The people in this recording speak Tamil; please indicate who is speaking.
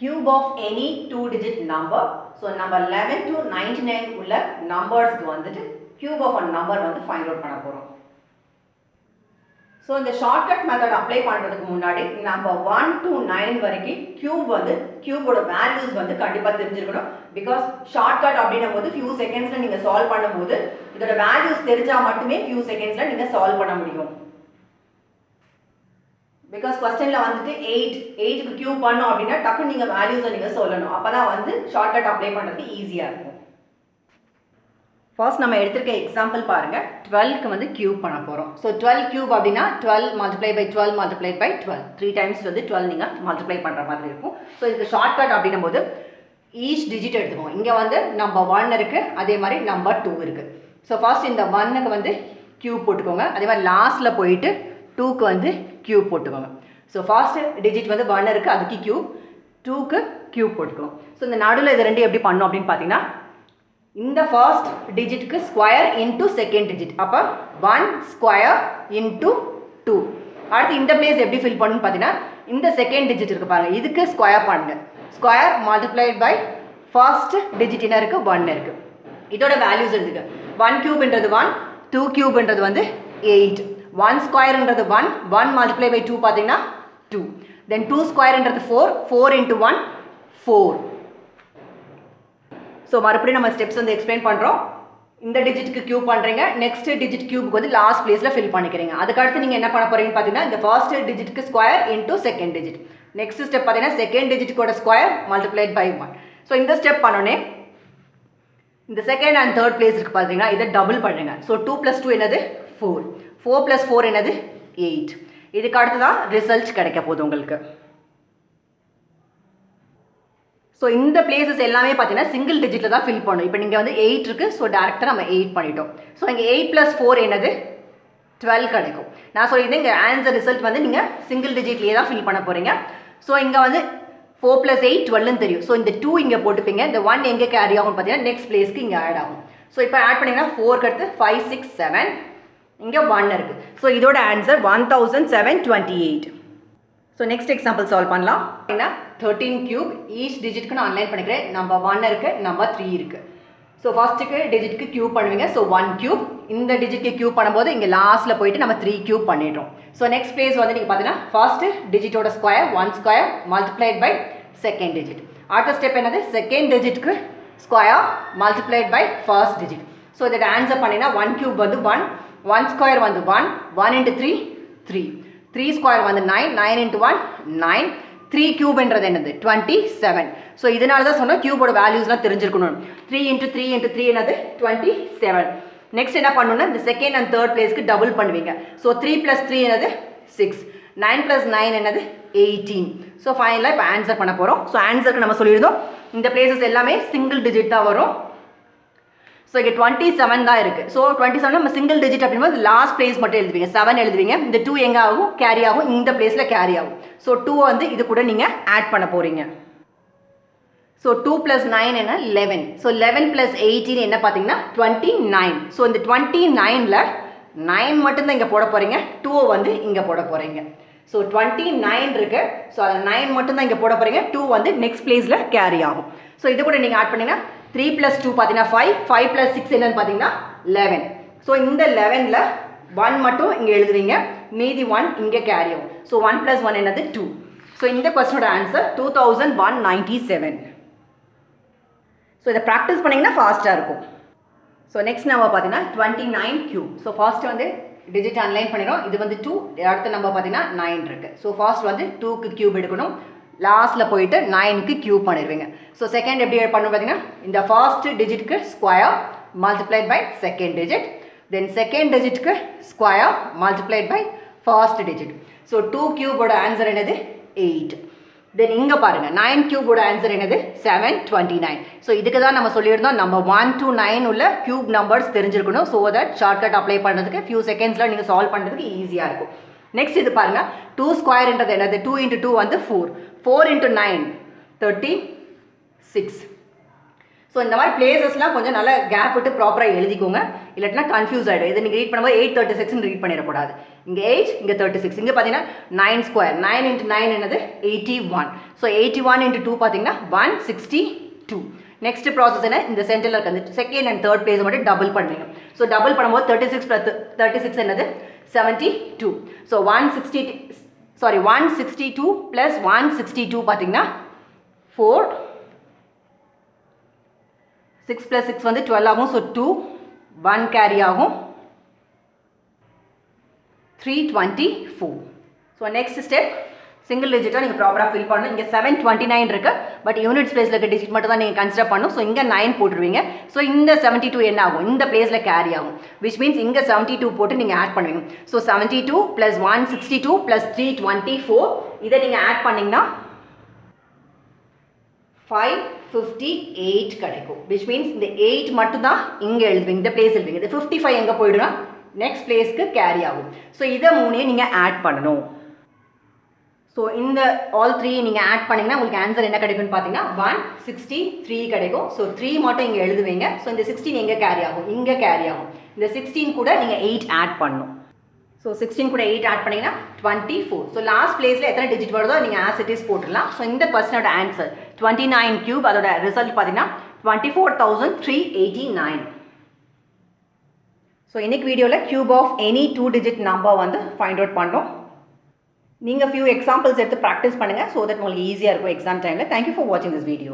Speaker 1: cube of any 2-digit number. So number 11 to 99 உள்ள நம்பர்ஸ்க்கு வந்துட்டு cube of a number வந்து find out பண்ண போறோம். So இந்த shortcut method apply பண்றதுக்கு முன்னாடி number 1 to 9 வரைக்கும் cube வந்து cube ஓட values வந்து கண்டிப்பா தெரிஞ்சிருக்கணும். Because shortcut அப்படினும்போது few secondsல நீங்க solve பண்ணும்போது இதோட values தெரிஞ்சா மட்டுமே few secondsல நீங்க solve பண்ண முடியும். Because questionல வந்துட்டு 8 க்கு cube பண்ணோம் அப்படினா டக்கு நீங்க values நீங்க சொல்லணும். அப்பதான் வந்து shortcut apply பண்றது ஈஸியா இருக்கும். First நம்ம எடுத்துக்க எக்ஸாம்பிள் பாருங்க. 12 க்கு வந்து cube பண்ண போறோம். So 12 cube அப்படினா 12 multiplied by 12 multiplied by 12. 3 times வந்து 12 நீங்க multiply பண்ற மாதிரி இருக்கும். So இதுக்கு shortcut அப்படினும்போது each digit எடுத்துக்கோங்க. இங்க வந்து number 1 இருக்கு, அதே மாதிரி number 2 இருக்கு. So first இந்த 1 க்கு வந்து cube போட்டுக்கோங்க. அதே மாதிரி லாஸ்ட்ல போயிட்டு 2 க்கு வந்து cube போட்டுக்கோங்க. So first digit வந்து 1 இருக்கு, அதுக்கு cube, 2 க்கு cube போட்டுக்கோங்க. So இந்த நடுவுல இது ரெண்டு எப்படி பண்ணனும் அப்படினு பாத்தீங்கன்னா இந்த first digit க்கு square into second digit. அப்ப 1 square into 2. அடுத்து இந்த place எப்படி fill பண்ணனும் பாத்தீங்கன்னா இந்த second digit இருக்கு பாருங்க, இதுக்கு square பண்ணுங்க. Square multiplied by first digit என்ன இருக்கு 1 இருக்கு. இதோட values எழுதுங்க. 1 cube என்றது 1, 2 cube என்றது வந்து 8. 1 square என்றது 1, 1 multiply by 2 பாத்தீங்கன்னா 2. Then 2 square என்றது 4, 4 into 1, 4. So மறுபடியும் நம்ம steps வந்து explain பண்றோம். இந்த digitக்கு cube பண்றீங்க, next digit cubeக்கு வந்து last placeல fill பண்ணிக்கிறீங்க. அதுக்கு அடுத்து நீங்க என்ன பண்ண போறீங்கன்னு பாத்தீங்கன்னா இந்த first digitக்கு square into second digit. Next step பாத்தீங்கன்னா second digitக்கோட square multiplied by 1. So இந்த step பண்ணோனே இந்த second and third place இருக்கு பாத்தீங்கன்னா இதை double பண்ணுங்க. So 2 plus 2 என்னது 4. 4 plus 4 என்னது 8. இதுக்கு அடுத்து தான் ரிசல்ட் கிடைக்க போகுது உங்களுக்கு. ஸோ இந்த பிளேசஸ் எல்லாமே பார்த்தீங்கன்னா சிங்கிள் டிஜிட்டில் தான் ஃபில் பண்ணும். இப்போ நீங்கள் வந்து 8 இருக்கு, ஸோ டேரெக்டாக நம்ம 8 பண்ணிட்டோம். ஸோ இங்கே 8 plus 4 என்னது 12 கிடைக்கும். நான் சொல்லியிருந்தேன் இங்கே ஆன்சர் ரிசல்ட் வந்து நீங்கள் சிங்கிள் டிஜிட்லேயே தான் ஃபில் பண்ண போகிறீங்க. ஸோ இங்கே வந்து 4 plus 8 12ன்னு தெரியும். ஸோ இந்த 2 இங்கே போட்டுப்பீங்க, இந்த 1 எங்கே கேரி ஆகும் பார்த்தீங்கன்னா நெக்ஸ்ட் பிளேஸ்க்கு இங்கே ஆட் ஆகும். ஸோ இப்போ ஆட் பண்ணிங்கன்னா 4க்கு அடுத்து 5 6 7 இங்கே 1 இருக்கு. ஸோ இதோட answer 1728. So next example solve பண்ணலாம். 13 கியூப் ஈச் டிஜிட்க்கு நான் அன்லைன் பண்ணிக்கிறேன். நம்பர் 1 இருக்கு, நம்பர் 3 இருக்கு. ஸோ ஃபர்ஸ்ட்டுக்கு டிஜிட்க்கு கியூப் பண்ணுவீங்க. ஸோ 1 கியூப், இந்த டிஜிட்க்கு கியூப் பண்ணும்போது இங்கே லாஸ்ட்டில் போயிட்டு நம்ம 3 கியூப் பண்ணிடுறோம். ஸோ நெக்ஸ்ட் பிளேஸ் வந்து நீங்கள் பார்த்தீங்கன்னா ஃபர்ஸ்ட் டிஜிட்டோட square 1 square multiplied by second digit. அடுத்த ஸ்டெப் என்னது செகண்ட் டிஜிட்க்கு square multiplied by first digit. So இதோட ஆன்சர் பண்ணிங்கன்னா 1 கியூப் வந்து 1, 1 ஸ்கொயர் வந்து 1, 1 into 3 3, 3 ஸ்கொயர் வந்து 9, 9 into 1 9, 3 கியூப் என்றது என்னது 27. ஸோ இதனால தான் சொன்னோம் கியூபோட வேல்யூஸ்லாம் தெரிஞ்சிருக்கணும். 3 into 3 into 3 என்னது 27. நெக்ஸ்ட் என்ன பண்ணணும்னா இந்த செகண்ட் அண்ட் தேர்ட் பிளேஸ்க்கு டபுள் பண்ணுவீங்க. ஸோ 3 plus 3 என்னது 6, 9 plus 9 என்னது 18. ஸோ ஃபைனலாக இப்போ ஆன்சர் பண்ண போகிறோம். ஸோ ஆன்சருக்கு நம்ம சொல்லியிருந்தோம் இந்த பிளேசஸ் எல்லாமே சிங்கிள் டிஜிட் தான் வரும். ஸோ இங்கே 27 தான் இருக்குது. ஸோ 27 நம்ம சிங்கிள் டிஜிட் அப்படின்போது லாஸ்ட் பிளேஸ் மட்டும் எழுதுவீங்க, 7 எழுதுவீங்க. இந்த 2 எங்கே ஆகும் கேரி ஆகும், இந்த பிளேஸில் கேரி ஆகும். ஸோ 2 வந்து இது கூட நீங்கள் ஆட் பண்ண போகிறீங்க. ஸோ 2 plus 9 என்ன 11. ஸோ 11 plus 18 என்ன பார்த்தீங்கன்னா 29. ஸோ இந்த 29ல் 9 மட்டும்தான் இங்கே போட போகிறீங்க, 2 வந்து இங்கே போட போகிறீங்க. ஸோ 29 இருக்குது, ஸோ அதில் 9 மட்டும்தான் இங்கே போட போகிறீங்க, 2 வந்து நெக்ஸ்ட் பிளேஸில் கேரி ஆகும். ஸோ இது கூட நீங்கள் ஆட் பண்ணிங்கன்னா 3 plus 2 பார்த்தீங்கன்னா 5, 5 plus 6 என்னன்னு பார்த்தீங்கன்னா 11. ஸோ இந்த 11ல் 1 மட்டும் இங்கே எழுதுவீங்க, மீதி 1 இங்கே கேரி ஆகும். ஸோ 1 plus 1 என்னது 2. ஸோ இந்த கொஸ்டினோட ஆன்சர் 2197. ஸோ இதை ப்ராக்டிஸ் பண்ணிங்கன்னா ஃபாஸ்ட்டாக இருக்கும். ஸோ நெக்ஸ்ட் நம்ம பார்த்தீங்கன்னா 29 கியூப். ஸோ ஃபர்ஸ்ட் வந்து டிஜிட் அன்லைன் பண்ணிடும், இது வந்து 2, அடுத்த நம்பர் பார்த்தீங்கன்னா 9 இருக்குது. ஸோ ஃபர்ஸ்ட் வந்து 2க்கு கியூப் எடுக்கணும், லாஸ்ட்டில் போயிட்டு 9க்கு கியூப் பண்ணிடுவீங்க. ஸோ செகண்ட் எப்படி பண்ணணும் பார்த்தீங்கன்னா இந்த ஃபர்ஸ்ட் டிஜிட்க்கு square multiplied by second digit, then second டிஜிட்க்கு square multiplied by first digit. So 2 கியூபோட ஆன்சர் என்னது 8. தென் இங்கே பாருங்கள் 9 கியூபோட ஆன்சர் என்னது 729. ஸோ இதுக்கு தான் நம்ம சொல்லியிருந்தோம் நம்ம 1 to 9 உள்ள கியூப் நம்பர்ஸ் தெரிஞ்சிருக்கணும். ஸோ தட் ஷார்ட்கட் அப்ளை பண்ணுறதுக்கு ஃபியூ செகண்ட்ஸில் நீங்கள் சால்வ் பண்ணுறதுக்கு ஈஸியாக இருக்கும். நெக்ஸ்ட் இது பாருங்கள் 2 ஸ்கொயர்ன்றது என்னது 2 into 2 வந்து 4, 4 into 9 36. ஸோ இந்த மாதிரி பிளேசஸ்லாம் கொஞ்சம் நல்லா கேப் விட்டு ப்ராப்பராக எழுதிக்கோங்க, இல்லாட்டினா கன்ஃபியூஸ் ஆகிடும். இதை நீங்கள் ரீட் பண்ணும்போது 836 ரீட் பண்ணிடக்கூடாது. இங்கே 8 இங்கே 36 இங்கே பார்த்தீங்கன்னா 9 ஸ்கொயர் 9 into 9 என்னது 81 ஸோ 81 into 2 பார்த்தீங்கன்னா 162 நெக்ஸ்ட் ப்ராசஸ் என்ன இந்த சென்டரில் இருக்க அந்த செகண்ட் அண்ட் தேர்ட் பிளேஸ் மட்டும் டபுள் பண்ணுவீங்க ஸோ டபுள் பண்ணும்போது 36 என்னது 72 ஸோ 162 ப்ளஸ் 162 பார்த்தீங்கன்னா 4 6 plus 6 வந்து 12 ஆகும் ஸோ 2 1 கேரி ஆகும் 324 ஸோ நெக்ஸ்ட் ஸ்டெப் சிங்கிள் டிஜிட்டாக நீங்கள் ப்ராப்பராக ஃபில் பண்ணணும் இங்கே 729 இருக்குது பட் யூனிட்ஸ் பிளேஸில் இருக்க டிஜிட் மட்டும் தான் நீங்கள் கன்சிடர் பண்ணணும் ஸோ இங்கே 9 போட்டுருவீங்க ஸோ இந்த 72 என்ன ஆகும் இந்த பிளேஸில் கேரி ஆகும் விச் மீன்ஸ் இங்கே 72 போட்டு நீங்கள் ஆட் பண்ணுவீங்க ஸோ 72 ப்ளஸ் 162 ப்ளஸ் 324 இதை நீங்கள் ஆட் பண்ணிங்கன்னா 558 கிடைக்கும் விச் மீன்ஸ் இந்த 8 மட்டும் தான் இங்கே எழுதுவீங்க இந்த பிளேஸ் எழுதுவீங்க இந்த 55 எங்கே போயிடுனா நெக்ஸ்ட் பிளேஸ்க்கு கேரி ஆகும் ஸோ இதை மூணையும் நீங்கள் ஆட் பண்ணணும் ஸோ இந்த ஆல் த்ரீ நீங்கள் ஆட் பண்ணிங்கன்னா உங்களுக்கு ஆன்சர் என்ன கிடைக்கும்னு பார்த்தீங்கன்னா 163 கிடைக்கும் ஸோ 3 மட்டும் இங்கே எழுதுவீங்க ஸோ இந்த 16 எங்கே கேரி ஆகும் இங்கே கேரி ஆகும் இந்த 16 கூட நீங்கள் 8 ஆட் பண்ணணும் ஸோ 16 கூட 8 ஆட் பண்ணிங்கன்னா 24 ஸோ லாஸ்ட் பிளேஸில் எத்தனை டிஜிட் வருதோ நீங்கள் ஆஸ் இட் இஸ் போட்டுடலாம் ஸோ இந்த கொஸ்டினோட ஆன்சர் 29 கியூப் அதோட ரிசல்ட் பார்த்தீங்கன்னா 24,389 ஸோ இன்னைக்கு வீடியோவில் cube of any 2 digit number வந்து ஃபைண்ட் அவுட் பண்ணோம் நீங்கள் ஃபியூ எக்ஸாம்பிள்ஸ் எடுத்து ப்ராக்டிஸ் பண்ணுங்கள் ஸோ தட் உங்களுக்கு ஈஸியாக இருக்கும் எக்ஸாம் டைமில் தேங்க்யூ ஃபார் வாட்சிங் திஸ் வீடியோ